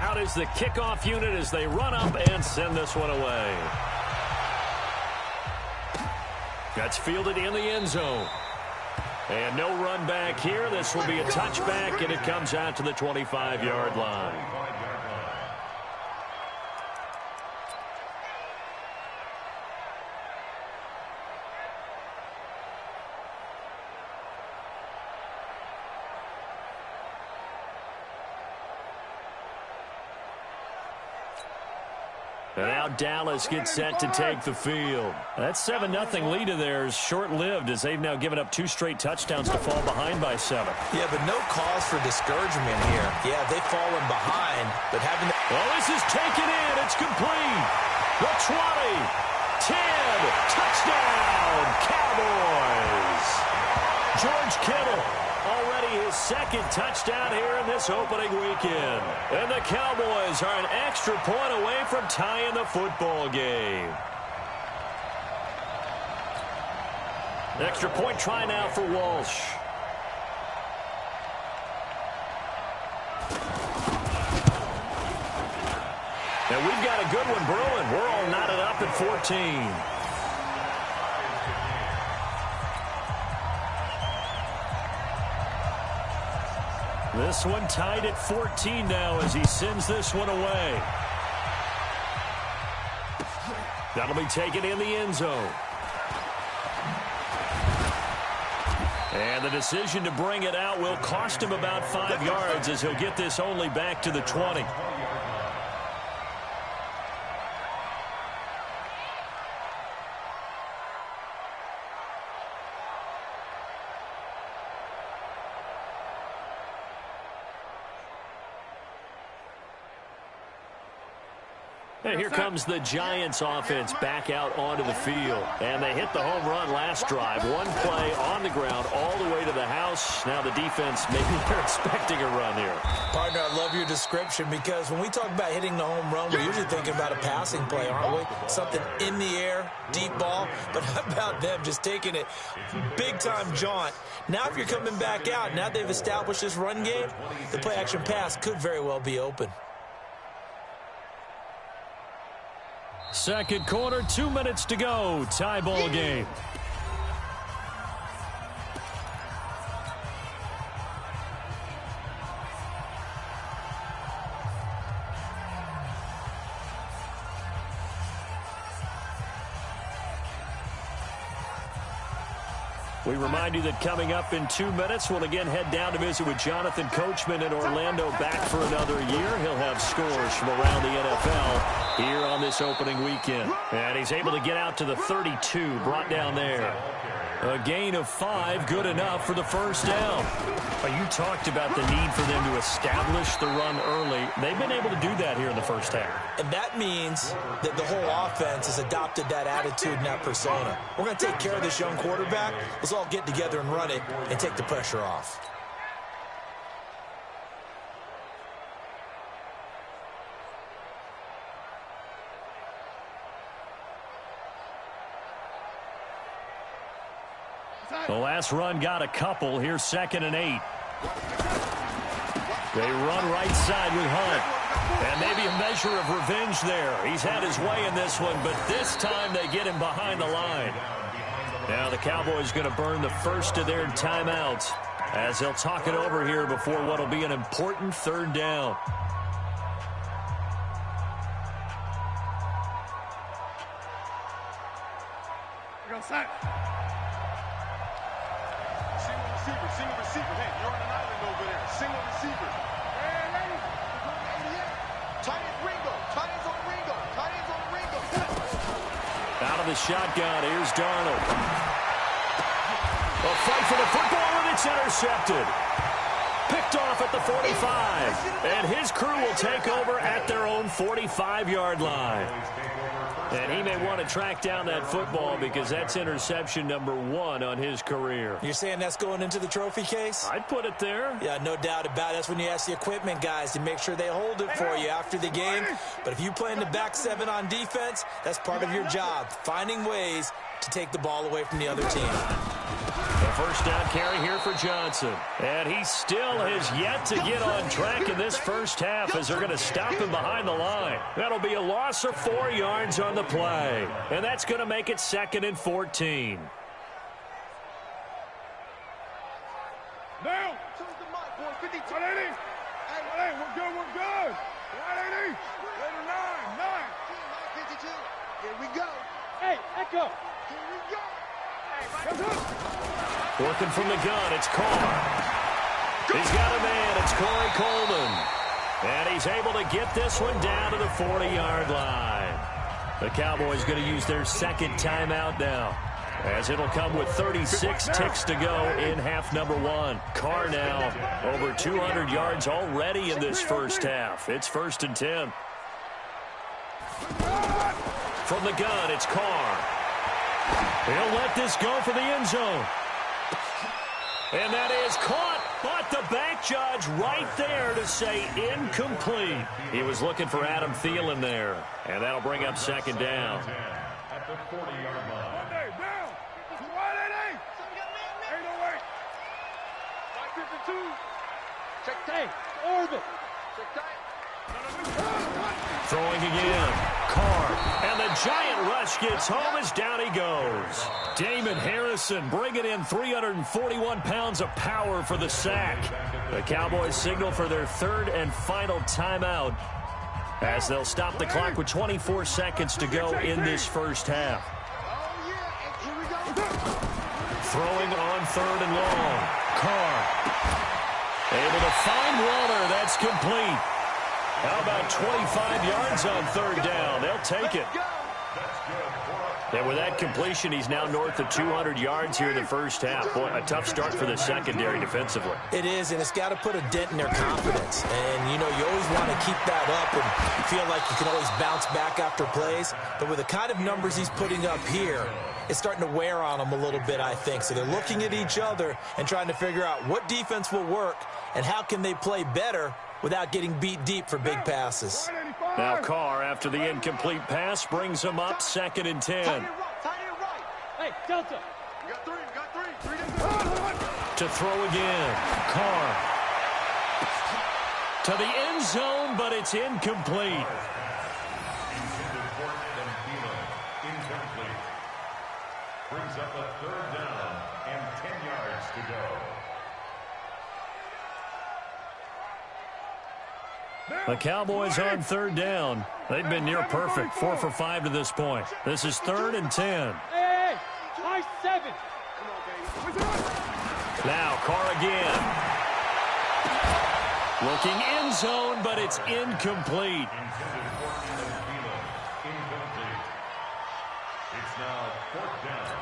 Out is the kickoff unit as they run up and send this one away. That's fielded in the end zone. And no run back here. This will be a touchback, and it comes out to the 25-yard line. And now Dallas gets set to take the field. That 7-0 lead of theirs short-lived as they've now given up 2 straight touchdowns to fall behind by 7. Yeah, but no cause for discouragement here. Yeah, they've fallen behind, but having... Well, this is taken in. It's complete. The 20, 10, touchdown, Cowboys. George Kittle. Already his second touchdown here in this opening weekend. And the Cowboys are an extra point away from tying the football game. Extra point try now for Walsh. And we've got a good one brewing. We're all knotted up at 14. This one tied at 14 now as he sends this one away. That'll be taken in the end zone. And the decision to bring it out will cost him about 5 yards as he'll get this only back to the 20. And here comes the Giants offense back out onto the field. And they hit the home run last drive. One play on the ground all the way to the house. Now the defense, maybe they're expecting a run here. Partner, I love your description because when we talk about hitting the home run, we're usually thinking about a passing play, aren't we? Something in the air, deep ball. But how about them just taking it big-time jaunt? Now if you're coming back out, now they've established this run game, the play-action pass could very well be open. Second quarter, 2 minutes to go. Tie ball game. We remind you that coming up in 2 minutes, we'll again head down to visit with Jonathan Coachman in Orlando, back for another year. He'll have scores from around the NFL here on this opening weekend. And he's able to get out to the 32, brought down there. A gain of 5, good enough for the first down. You talked about the need for them to establish the run early. They've been able to do that here in the first half. And that means that the whole offense has adopted that attitude and that persona. We're going to take care of this young quarterback. Let's all get together and run it and take the pressure off. The last run got a couple. Here's 2nd and 8. They run right side with Hunt. And maybe a measure of revenge there. He's had his way in this one, but this time they get him behind the line. Now the Cowboys going to burn the first of their timeouts as they'll talk it over here before what will be an important 3rd down. Go set. Single receiver. Hey, you're on an island over there. Single receiver. Hey, ladies. Tight end Ringo. Tight end's on Ringo. Tight end's on Ringo. Out of the shotgun, here's Darnold. A fight for the football, and it's intercepted. Picked off at the 45. And his crew will take over at their own 45-yard line. And he may want to track down that football because that's interception number 1 on his career. You're saying that's going into the trophy case? I'd put it there. Yeah, no doubt about it. That's when you ask the equipment guys to make sure they hold it for you after the game. But if you play in the back 7 on defense, that's part of your job, finding ways to take the ball away from the other team. The first down carry here for Johnson. And he still has yet to get on track in this first half as they're going to stop him behind the line. That'll be a loss of 4 yards on the play. And that's going to make it 2nd and 14. Now, choose the mic, boy. 52. 180. Hey, we're good. 180. 9. 52. Here we go. Hey, echo. Here we go. Working from the gun, it's Carr. He's got a man, it's Corey Coleman. And he's able to get this one down to the 40-yard line. The Cowboys going to use their second timeout now, as it'll come with 36 ticks to go in half number 1. Carr now over 200 yards already in this first half. It's 1st and 10. From the gun, it's Carr. He'll let this go for the end zone. And that is caught, but the back judge right there to say incomplete. He was looking for Adam Thielen there, and that'll bring up 2nd down. At the 40-yard line. Down. 180. 808. 552. Check tight. Orbit. Check tight. Throwing again. Carr. And the giant rush gets home as down he goes. Damon Harrison bringing in 341 pounds of power for the sack. The Cowboys signal for their 3rd and final timeout, as they'll stop the clock with 24 seconds to go in this first half. Throwing on 3rd and long. Carr. Able to find Waller. That's complete. How about 25 yards on 3rd down? They'll take it. And with that completion, he's now north of 200 yards here in the first half. Boy, a tough start for the secondary defensively. It is, and it's got to put a dent in their confidence. And, you know, you always want to keep that up and feel like you can always bounce back after plays. But with the kind of numbers he's putting up here, it's starting to wear on them a little bit, I think. So they're looking at each other and trying to figure out what defense will work and how can they play better without getting beat deep for big passes. Now Carr, after the incomplete pass, brings him up 2nd and 10. Hey, Delta. You got 3. To throw again. Carr. To the end zone, but it's incomplete. Brings up a 3rd down and 10 yards to go. The Cowboys on 3rd down. They've been near perfect, 4 for 5 to this point. This is 3rd and 10. Hey, high 7. Now Carr again. Looking end zone, but it's incomplete. It's now 4th down.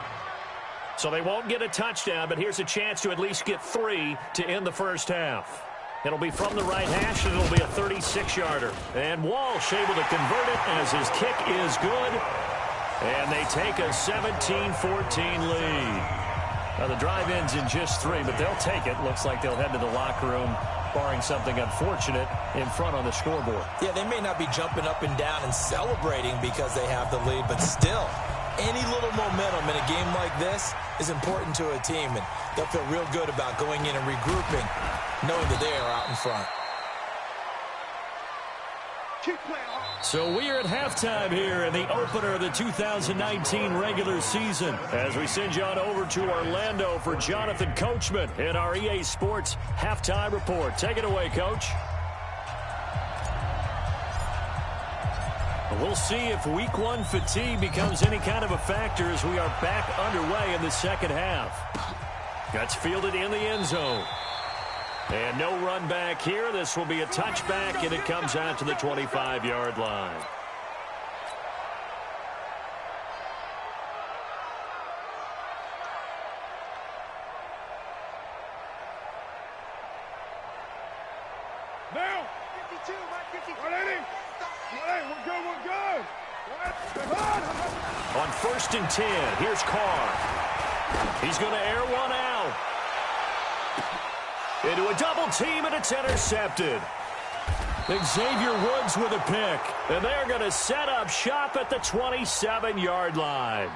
So they won't get a touchdown, but here's a chance to at least get 3 to end the first half. It'll be from the right hash, and it'll be a 36-yarder. And Walsh able to convert it as his kick is good. And they take a 17-14 lead. Now, the drive ends in just 3, but they'll take it. Looks like they'll head to the locker room, barring something unfortunate, in front on the scoreboard. Yeah, they may not be jumping up and down and celebrating because they have the lead, but still, any little momentum in a game like this is important to a team, and they'll feel real good about going in and regrouping, knowing that they are out in front. So we are at halftime here in the opener of the 2019 regular season, as we send you on over to Orlando for Jonathan Coachman in our EA Sports halftime report. Take it away, Coach. We'll see if week 1 fatigue becomes any kind of a factor as we are back underway in the second half. That's fielded in the end zone. And no run back here. This will be a touchback, and it comes out to the 25-yard line. Now. 52, 180. 180, we're good. On 1st and 10, here's Carr. He's going to air one out. Into a double team, and it's intercepted. Xavier Woods with a pick. And they're going to set up shop at the 27-yard line.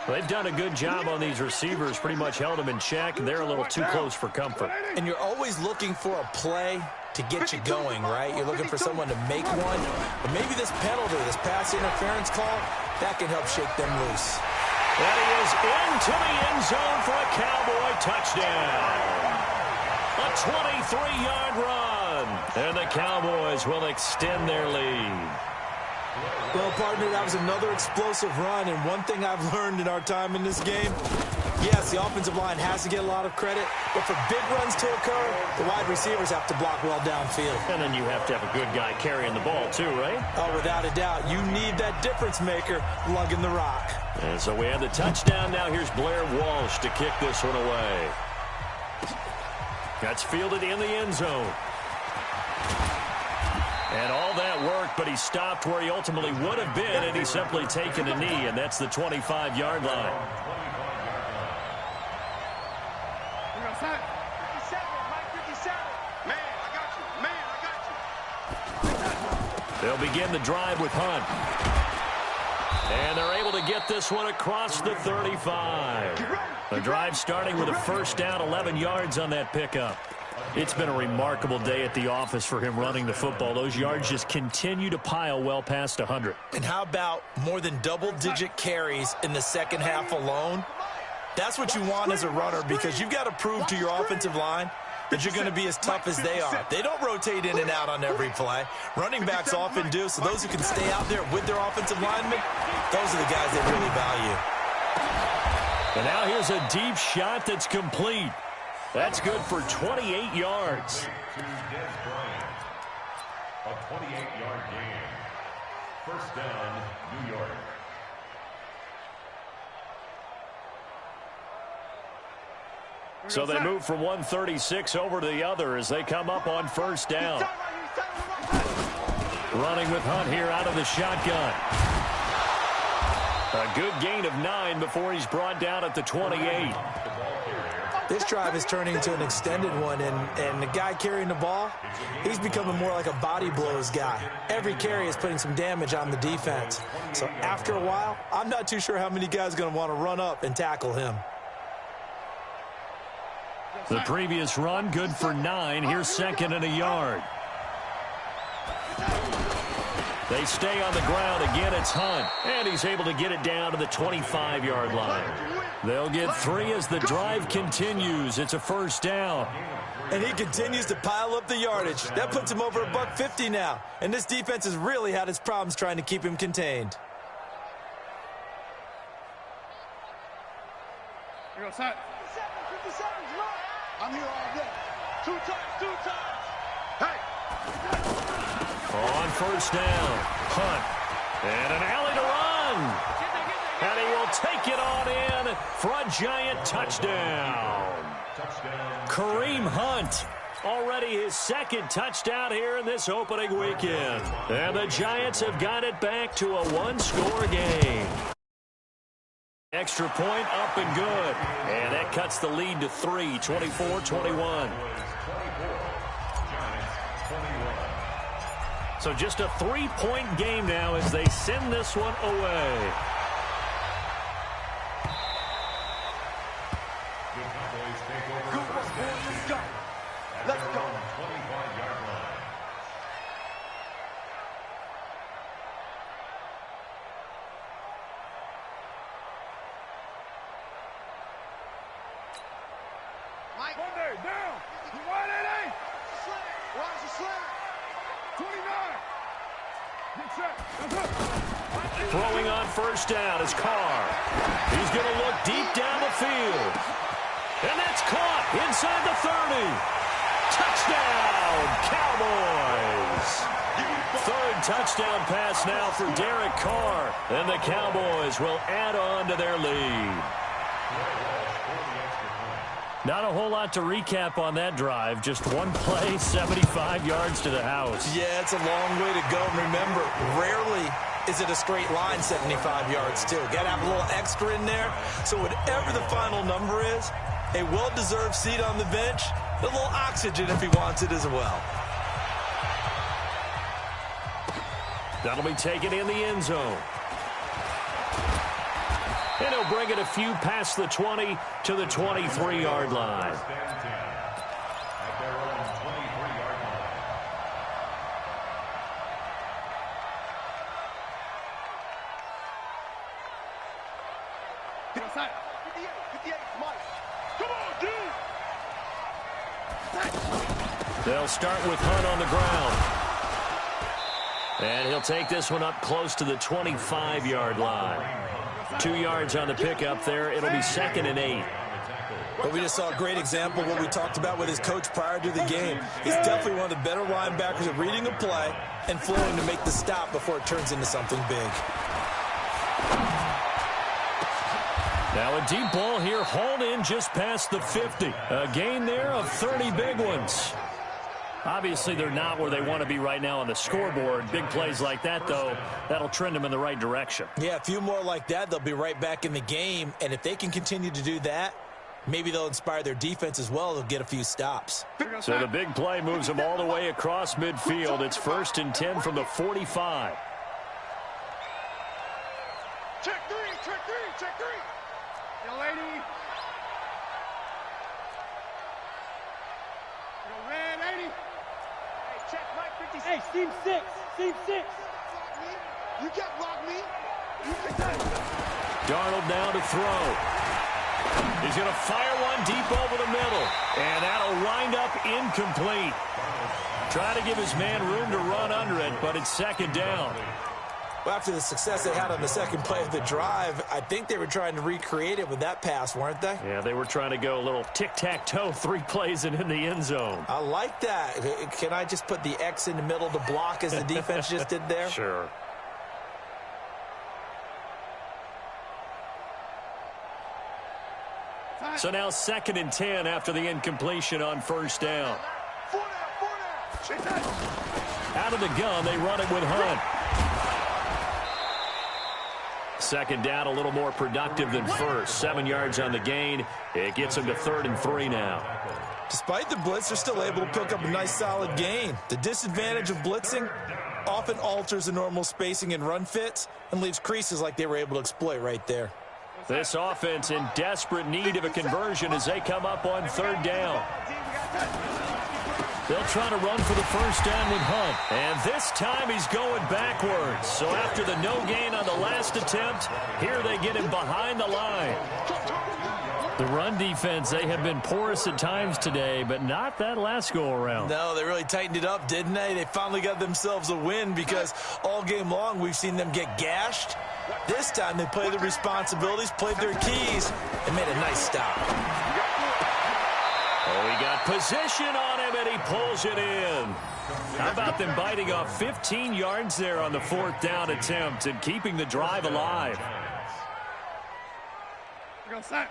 They've done a good job on these receivers, pretty much held them in check, and they're a little too close for comfort. And you're always looking for a play to get you going, right? You're looking for someone to make one. But maybe this penalty, this pass interference call, that can help shake them loose. And he is into the end zone for a Cowboy touchdown. A 23-yard run. And the Cowboys will extend their lead. Well, partner, that was another explosive run, and one thing I've learned in our time in this game, yes, the offensive line has to get a lot of credit, but for big runs to occur, the wide receivers have to block well downfield. And then you have to have a good guy carrying the ball too, right? Oh, without a doubt. You need that difference maker lugging the rock. And so we have the touchdown. Now here's Blair Walsh to kick this one away. That's fielded in the end zone. And all that worked, but he stopped where he ultimately would have been, and he's simply taken a knee, and that's the 25-yard line. 57, Mike 57. Man, I got you. Man, I got you. They'll begin the drive with Hunt. And they're able to get this one across the 35. The drive starting with a first down, 11 yards on that pickup. It's been a remarkable day at the office for him running the football. Those yards just continue to pile well past 100. And how about more than double-digit carries in the second half alone? That's what you want as a runner, because you've got to prove to your offensive line that you're going to be as tough as they are. They don't rotate in and out on every play. Running backs often do, so those who can stay out there with their offensive linemen, those are the guys they really value. And now here's a deep shot that's complete. That's good for 28 yards. A 28-yard gain. First down, New York. So they move from 136 over to the other as they come up on first down. Running with Hunt here out of the shotgun. A good gain of 9 before he's brought down at the 28. This drive is turning into an extended one, and the guy carrying the ball, he's becoming more like a body blows guy. Every carry is putting some damage on the defense. So after a while, I'm not too sure how many guys are going to want to run up and tackle him. The previous run, good for 9. Here's second and a yard. They stay on the ground. Again, it's Hunt. And he's able to get it down to the 25-yard line. They'll get 3 as the drive continues. It's a first down. And he continues to pile up the yardage. That puts him over $150 now. And this defense has really had its problems trying to keep him contained. Here goes Hunt. 57's right. I'm here all day. 2 times. Hey! On first down, Hunt. And an alley to run. And he will take it on in for a giant touchdown. Kareem Hunt, already his second touchdown here in this opening weekend. And the Giants have got it back to a one-score game. Extra point up and good. And that cuts the lead to 3, 24-21. So just a 3-point game now as they send this one away. Let's go. Mike. Monday, down. You want it, eh? Where's the slant? 29. Good shot. Throwing on first down is Carr. He's going to look deep down the field. And that's caught inside the 30. Touchdown, Cowboys. Third touchdown pass now for Derek Carr. And the Cowboys will add on to their lead. Not a whole lot to recap on that drive. Just one play, 75 yards to the house. Yeah, it's a long way to go. Remember, rarely is it a straight line 75 yards, too. Got to have a little extra in there. So whatever the final number is, a well-deserved seat on the bench, a little oxygen if he wants it as well. That'll be taken in the end zone. And he'll bring it a few past the 20 to the 23-yard line. At their own 23-yard line. Get outside. 58, Mike. Come on, dude. They'll start with Hunt on the ground. And he'll take this one up close to the 25-yard line. 2 yards on the pickup there. It'll be 2nd and 8. Well, we just saw a great example of what we talked about with his coach prior to the game. He's definitely one of the better linebackers at reading a play and flowing to make the stop before it turns into something big. Now a deep ball here, hauled in just past the 50. A gain there of 30 big ones. Obviously, they're not where they want to be right now on the scoreboard. Big plays like that, though, that'll trend them in the right direction. Yeah, a few more like that, they'll be right back in the game. And if they can continue to do that, maybe they'll inspire their defense as well. They'll get a few stops. So the big play moves them all the way across midfield. It's 1st and 10 from the 45. Check three, check three, check three. Yo, lady. Yo, red 80. Hey, check Mike 56. Hey, seam 6. Seam 6. You can't block me. You can't. Darnold now to throw. He's going to fire one deep over the middle. And that'll wind up incomplete. Try to give his man room to run under it, but it's 2nd down. Well, after the success they had on the second play of the drive, I think they were trying to recreate it with that pass, weren't they? Yeah, they were trying to go a little tic-tac-toe, 3 plays and in the end zone. I like that. Can I just put the X in the middle to block as the defense just did there? Sure. So now 2nd and 10 after the incompletion on 1st down. 4 down. Out of the gun, they run it with Hunt. 2nd down, a little more productive than 1st. 7 yards on the gain. It gets them to 3rd and 3 now. Despite the blitz, they're still able to pick up a nice, solid gain. The disadvantage of blitzing often alters the normal spacing and run fits and leaves creases like they were able to exploit right there. This offense in desperate need of a conversion as they come up on 3rd down. They'll try to run for the 1st down with Hunt. And this time he's going backwards. So after the no gain on the last attempt, here they get him behind the line. The run defense, they have been porous at times today, but not that last go-around. No, they really tightened it up, didn't they? They finally got themselves a win because all game long we've seen them get gashed. This time they played their responsibilities, played their keys, and made a nice stop. Oh, he got position on him, and he pulls it in. How about them biting off 15 yards there on the 4th down attempt and keeping the drive alive? We go sack.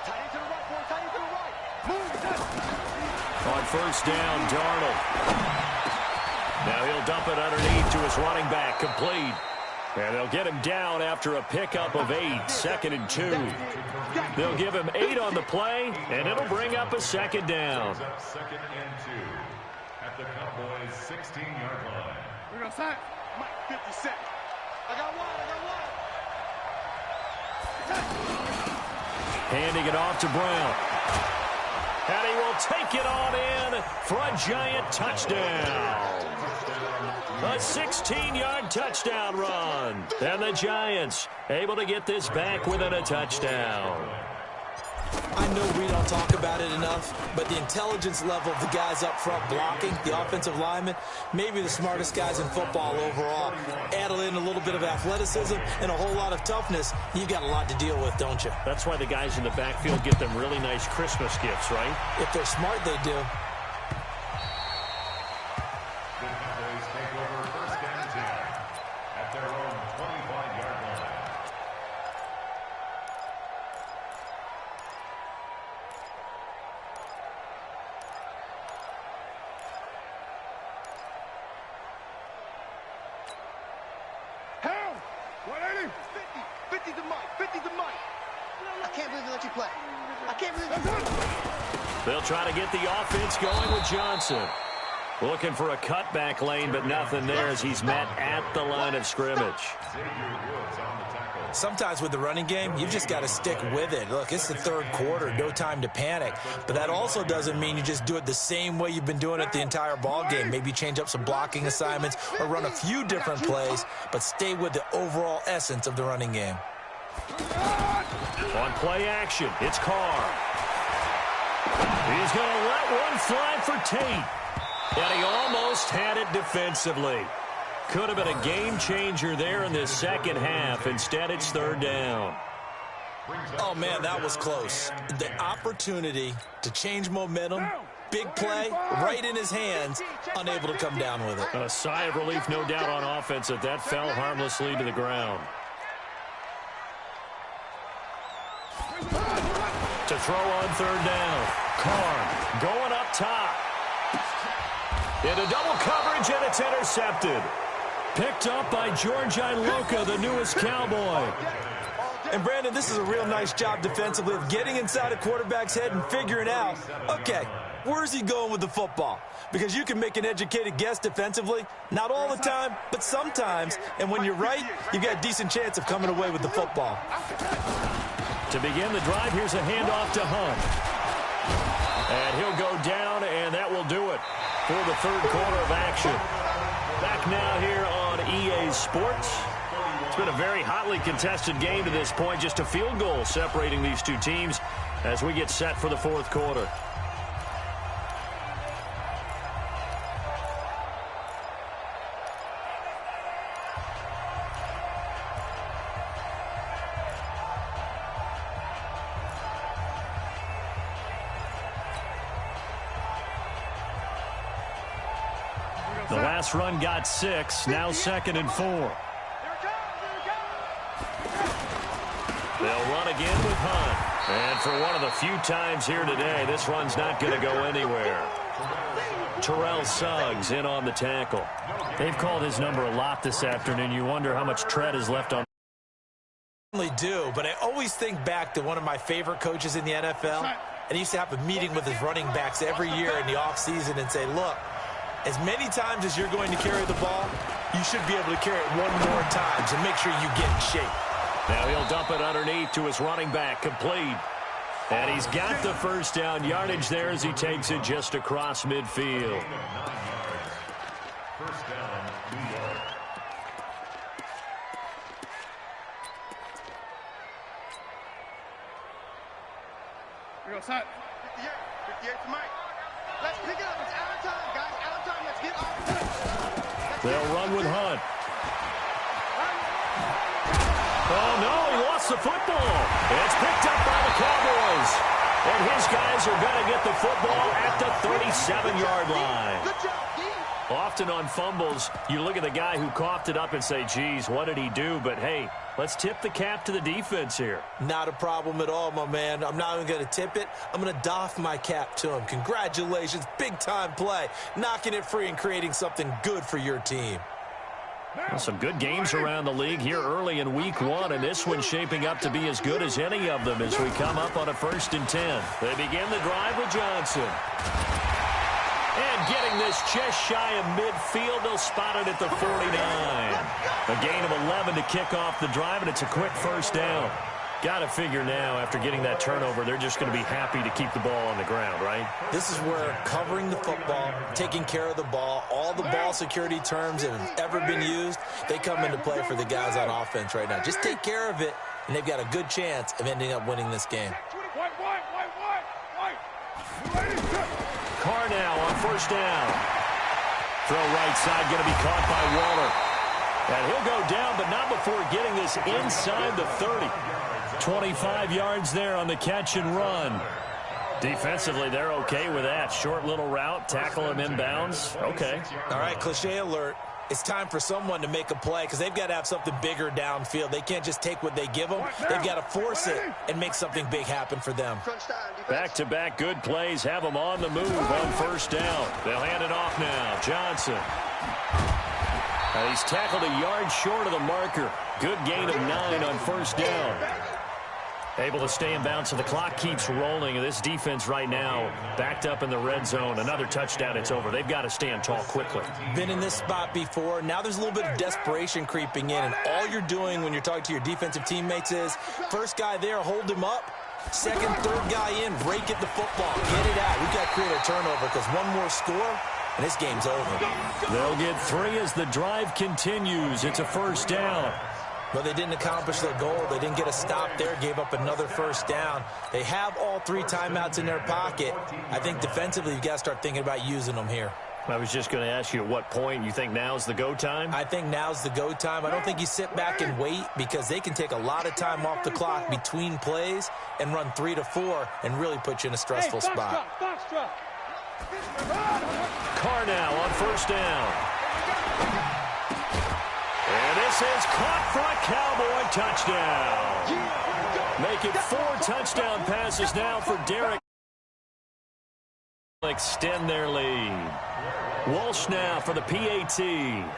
Tight end to the right, boy. Tight end to the right. Move. On 1st down, Darnold. Now he'll dump it underneath to his running back, complete. And they'll get him down after a pickup of 8, 2nd and 2. They'll give him 8 on the play, and it'll bring up a 2nd down. 2nd and 2 at the Cowboys' 16-yard line. We're going to sack. Mike, 50 cent. I got one. Handing it off to Brown. And he will take it on in for a giant touchdown. A 16-yard touchdown run. And the Giants able to get this back within a touchdown. I know we don't talk about it enough, but the intelligence level of the guys up front blocking, the offensive linemen, maybe the smartest guys in football overall. Add in a little bit of athleticism and a whole lot of toughness, you've got a lot to deal with, don't you? That's why the guys in the backfield get them really nice Christmas gifts, right? If they're smart, they do. The Cowboys take over 1st and 10 at their own 25-yard line. Hell! 180! 50 to Mike! 50 to Mike! I can't believe they let you play. I can't believe you. They'll try to get the offense going with Johnson. Looking for a cutback lane, but nothing there as he's met at the line of scrimmage. Sometimes with the running game, you've just got to stick with it. Look, it's the third quarter, no time to panic. But that also doesn't mean you just do it the same way you've been doing it the entire ball game. Maybe change up some blocking assignments or run a few different plays, but stay with the overall essence of the running game. On play action, it's Carr. He's going to let one fly for Tate. And he almost had it defensively. Could have been a game changer there in this second half. Instead, it's third down. Oh, man, that was close. The opportunity to change momentum, big play, right in his hands, unable to come down with it. A sigh of relief, no doubt, on offense that that fell harmlessly to the ground. To throw on third down. Carr going up top. Into double coverage, and it's intercepted. Picked up by donnjuan23's, the newest Cowboy. And, Brandon, this is a real nice job defensively of getting inside a quarterback's head and figuring out, okay, where's he going with the football? Because you can make an educated guess defensively, not all the time, but sometimes. And when you're right, you've got a decent chance of coming away with the football. To begin the drive, here's a handoff to Hunt. And he'll go down, and that will do it for the third quarter of action. Back now here on EA Sports. It's been a very hotly contested game to this point. Just a field goal separating these two teams as we get set for the fourth quarter. The last run got 6, now 2nd and 4. They'll run again with Hunt. And for one of the few times here today, this run's not going to go anywhere. Terrell Suggs in on the tackle. They've called his number a lot this afternoon. You wonder how much tread is left on. I do, but I always think back to one of my favorite coaches in the NFL. And he used to have a meeting with his running backs every year in the offseason and say, look, as many times as you're going to carry the ball, you should be able to carry it one more time to make sure you get in shape. Now he'll dump it underneath to his running back, complete. And he's got the first down yardage there as he takes it just across midfield. First down, New York. We go, set. 58 to Mike. Let's pick it up. It's out of time, guys. Out of time. Let's get off. They'll run with Hunt. Oh, no, he lost the football. It's picked up by the Cowboys. And his guys are going to get the football at the 37-yard line. Good job, D. Often on fumbles, you look at the guy who coughed it up and say, geez, what did he do? But, hey, let's tip the cap to the defense here. Not a problem at all, my man. I'm not even going to tip it. I'm going to doff my cap to him. Congratulations. Big-time play. Knocking it free and creating something good for your team. Well, some good games around the league here early in week 1, and this one's shaping up to be as good as any of them as we come up on a 1st and 10. They begin the drive with Johnson. And getting this just shy of midfield, they'll spot it at the 49. A gain of 11 to kick off the drive, and it's a quick first down. Got to figure now, after getting that turnover, they're just going to be happy to keep the ball on the ground, right? This is where covering the football, taking care of the ball, all the ball security terms that have ever been used, they come into play for the guys on offense right now. Just take care of it, and they've got a good chance of ending up winning this game. Carr now on first down. Throw right side, going to be caught by Waller. And he'll go down, but not before getting this inside the 30. 25 yards there on the catch and run. Defensively, they're okay with that. Short little route, tackle him inbounds. Okay. All right, cliche alert. It's time for someone to make a play because they've got to have something bigger downfield. They can't just take what they give them. They've got to force it and make something big happen for them. Back-to-back good plays have them on the move on first down. They'll hand it off now. Johnson. He's tackled a yard short of the marker. Good gain of 9 on first down. Able to stay in bounds, so the clock keeps rolling. This defense right now backed up in the red zone. Another touchdown, it's over. They've got to stand tall quickly. Been in this spot before. Now there's a little bit of desperation creeping in, and all you're doing when you're talking to your defensive teammates is first guy there, hold him up. Second, third guy in, rake at the football. Get it out. We've got to create a turnover because one more score, and this game's over. They'll get 3 as the drive continues. It's a first down. But they didn't accomplish their goal. They didn't get a stop there, gave up another first down. They have all 3 timeouts in their pocket. I think defensively you've got to start thinking about using them here. I was just going to ask you at what point you think now's the go time? I think now's the go time. I don't think you sit back and wait because they can take a lot of time off the clock between plays and run 3 to 4 and really put you in a stressful spot. Carr now on first down. And this is caught for a Cowboy touchdown. Make it 4 touchdown passes now for Derek. Extend their lead. Walsh now for the PAT. And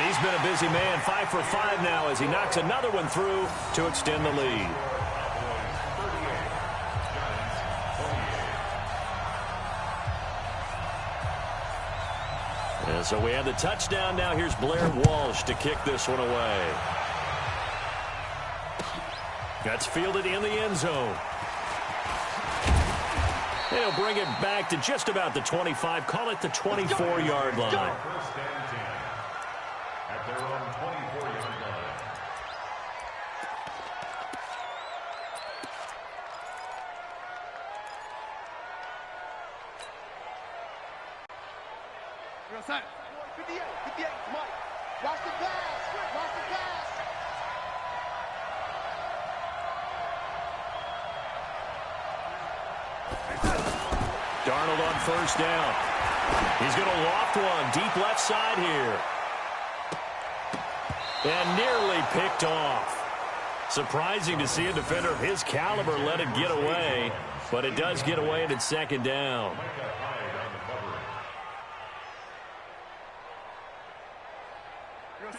he's been a busy man, 5 for 5 now as he knocks another one through to extend the lead. And so we have the touchdown. Now here's Blair Walsh to kick this one away. That's fielded in the end zone. They'll bring it back to just about the 25. Call it the 24-yard line. First and 10 at their own 24-yard line. You're outside. 58, Mike. Watch the pass. Watch the pass. Darnold on first down. He's going to loft one deep left side here. And nearly picked off. Surprising to see a defender of his caliber let it get away, but it does get away and it's second down.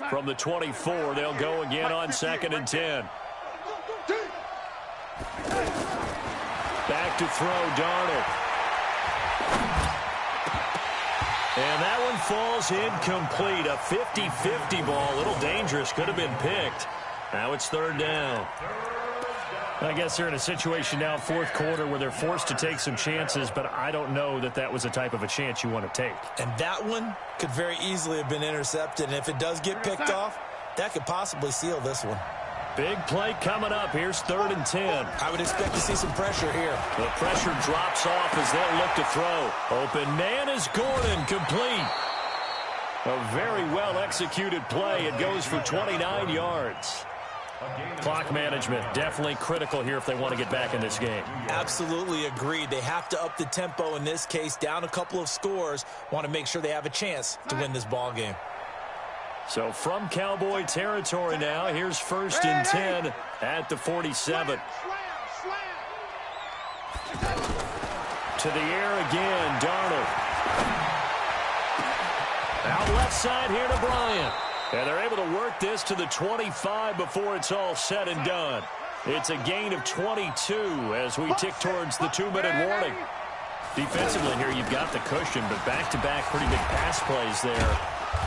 From the 24, they'll go again on 2nd and 10. Back to throw, Darnold. And that one falls incomplete. A 50-50 ball. A little dangerous. Could have been picked. Now it's 3rd down. I guess they're in a situation now, 4th quarter, where they're forced to take some chances, but I don't know that that was the type of a chance you want to take. And that one could very easily have been intercepted. And if it does get picked off, that could possibly seal this one. Big play coming up. Here's 3rd and 10. I would expect to see some pressure here. The pressure drops off as they'll look to throw. Open man is Gordon, complete. A very well-executed play. It goes for 29 yards. Clock management definitely critical here if they want to get back in this game. Absolutely agreed. They have to up the tempo in this case, down a couple of scores. Want to make sure they have a chance to win this ball game. So from Cowboy territory now, here's 1st and 10 at the 47. To the air again, Darnold. Out left side here to Bryant. And they're able to work this to the 25 before it's all said and done. It's a gain of 22 as we tick towards the 2-minute warning. Defensively here, you've got the cushion, but back-to-back pretty big pass plays there.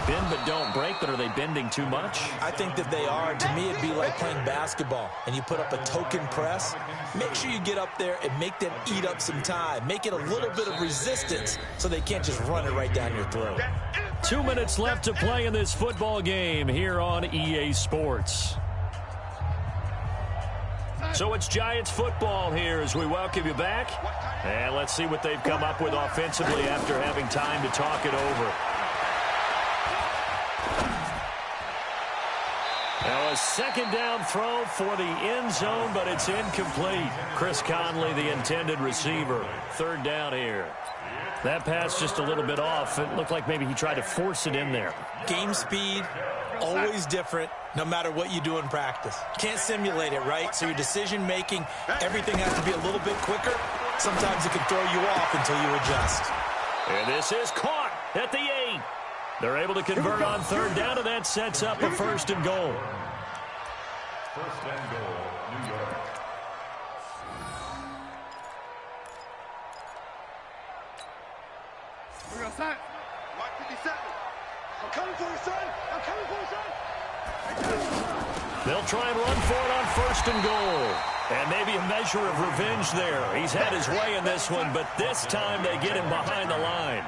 Bend but don't break, but are they bending too much? I think that they are. To me, it'd be like playing basketball, and you put up a token press. Make sure you get up there and make them eat up some time. Make it a little bit of resistance so they can't just run it right down your throat. 2 minutes left to play in this football game here on EA Sports. So it's Giants football here as we welcome you back. And let's see what they've come up with offensively after having time to talk it over. Now a 2nd down throw for the end zone, but it's incomplete. Chris Conley, the intended receiver. 3rd down here. That pass just a little bit off. It looked like maybe he tried to force it in there. Game speed, always different, no matter what you do in practice. Can't simulate it, right? So your decision-making, everything has to be a little bit quicker. Sometimes it can throw you off until you adjust. And this is caught at the 8. They're able to convert on third down, and that sets up a first and goal. First and goal, New York. We're going to sign. Mark 57. I'm coming for you, son. I'm coming for you, son. They'll try and run for it on first and goal. And maybe a measure of revenge there. He's had his way in this one, but this time they get him behind the line.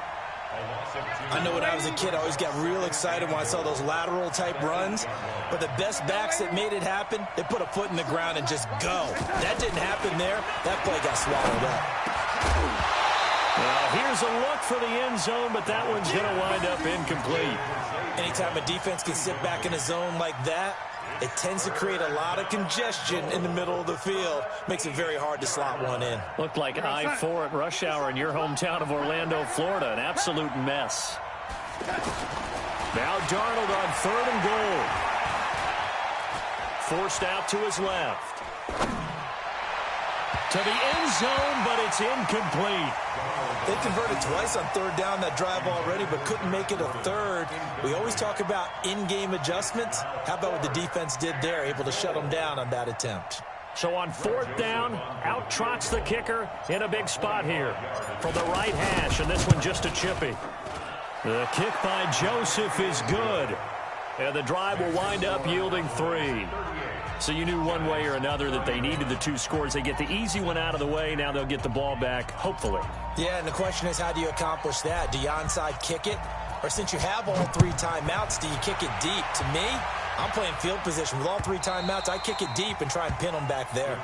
I know when I was a kid, I always got real excited when I saw those lateral type runs. But the best backs that made it happen, they put a foot in the ground and just go. That didn't happen there. That play got swallowed up. Well, here's a look for the end zone, but that one's going to wind up incomplete. Anytime a defense can sit back in a zone like that, it tends to create a lot of congestion in the middle of the field. Makes it very hard to slot one in. Looked like I-4 at rush hour in your hometown of Orlando, Florida. An absolute mess. Now Darnold on third and goal. Forced out to his left. To the end zone, but it's incomplete. They converted twice on third down that drive already, but couldn't make it a third. We always talk about in-game adjustments. How about what the defense did there, able to shut them down on that attempt? So on fourth down, out trots the kicker in a big spot here from the right hash, and this one just a chippy. The kick by Joseph is good, and the drive will wind up yielding 3. So you knew one way or another that they needed the 2 scores. They get the easy one out of the way. Now they'll get the ball back, hopefully. Yeah, and the question is, how do you accomplish that? Do you onside kick it? Or since you have all 3 timeouts, do you kick it deep? To me, I'm playing field position. With all 3 timeouts, I kick it deep and try and pin them back there.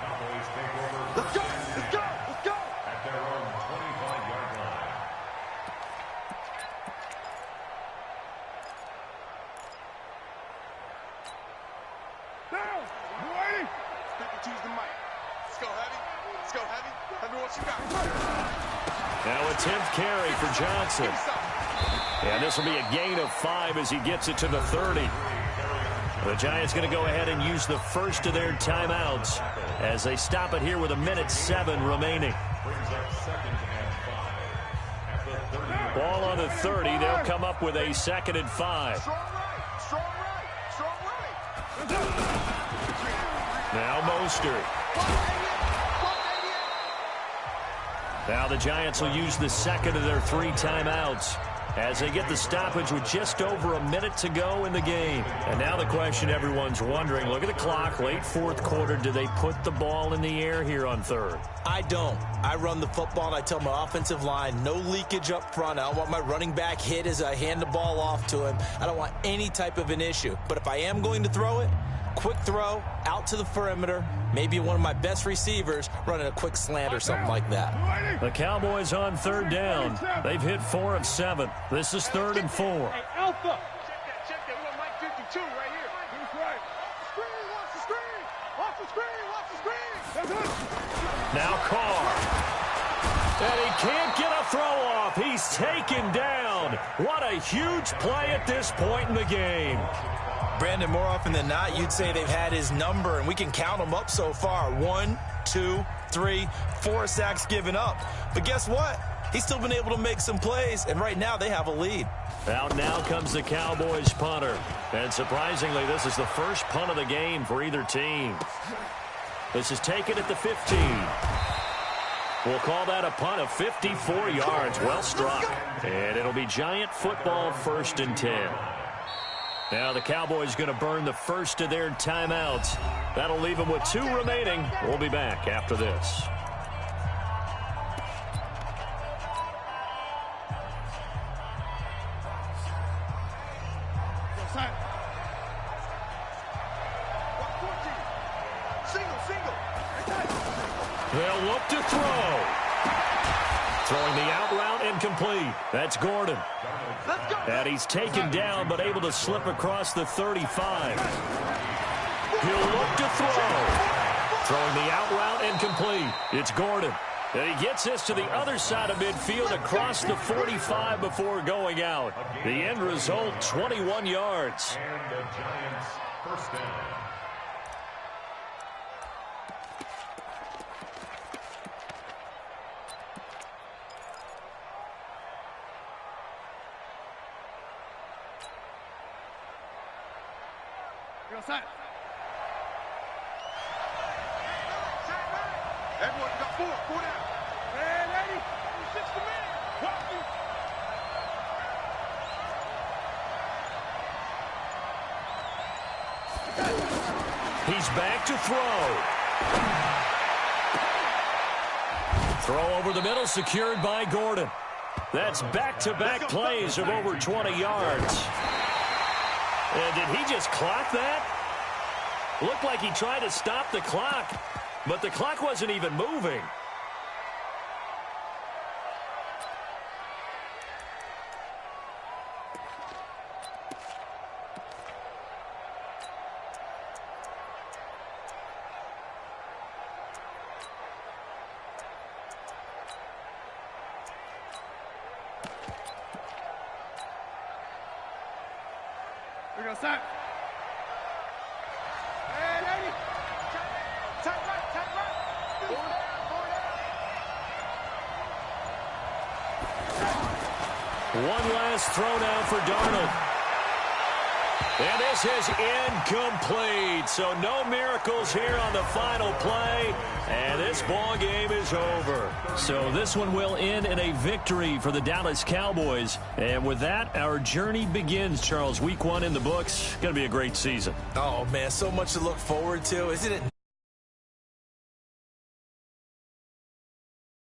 Let's go. Let's go. Let's go. At their own 25-yard line. Down. You ready? 52's the mic. Let's go heavy. Let's go heavy. Heavy what you got. Now a 10th carry for Johnson. And this will be a gain of 5 as he gets it to the 30. The Giants going to go ahead and use the first of their timeouts as they stop it here with 1:07 remaining. Ball on the 30. They'll come up with a 2nd and 5. Strong right. Strong right. Strong right. Now Mostert. Now the Giants will use the 2nd of their 3 timeouts as they get the stoppage with just over a minute to go in the game. And now the question everyone's wondering, look at the clock, late 4th quarter, do they put the ball in the air here on 3rd? I don't. I run the football, and I tell my offensive line, no leakage up front. I don't want my running back hit as I hand the ball off to him. I don't want any type of an issue. But if I am going to throw it, quick throw, out to the perimeter, maybe one of my best receivers running a quick slant or something like that. The Cowboys on 3rd down. They've hit 4 of 7. This is 3rd and 4. Hey, Alpha. Check that. We got Mike 52 right here. That's right. Screen, watch the screen. Watch the screen, watch the screen. That's it. Now Carr. And he can't get a throw off. He's taken down. What a huge play at this point in the game. Brandon, more often than not, you'd say they've had his number, and we can count them up so far. 1, 2, 3, 4 sacks given up. But guess what? He's still been able to make some plays, and right now they have a lead. Out now comes the Cowboys punter. And surprisingly, this is the first punt of the game for either team. This is taken at the 15. We'll call that a punt of 54 yards. Well struck. And it'll be Giant football, 1st and 10. Now the Cowboys going to burn the first of their timeouts. That'll leave them with 2 remaining. We'll be back after this. They'll look to throw. Throwing the out route incomplete. That's Gordon. And he's taken down but able to slip across the 35. He'll look to throw. Throwing the out route incomplete. It's Gordon. And he gets this to the other side of midfield across the 45 before going out. The end result, 21 yards. And the Giants first down. outside. Everyone got four down. Man, 80, 60 minutes. He's back to throw. Throw over the middle, secured by Gordon. That's back-to-back plays of over 20 yards. And did he just clock that? Looked like he tried to stop the clock, but the clock wasn't even moving. We're going to start. And 80. Tight right. Go down. One last throw now for Darnold. And this is incomplete. So no miracles here on the final play. And this ball game is over. So this one will end in a victory for the Dallas Cowboys. And with that, our journey begins, Charles. Week 1 in the books. Going to be a great season. Oh, man, so much to look forward to, isn't it?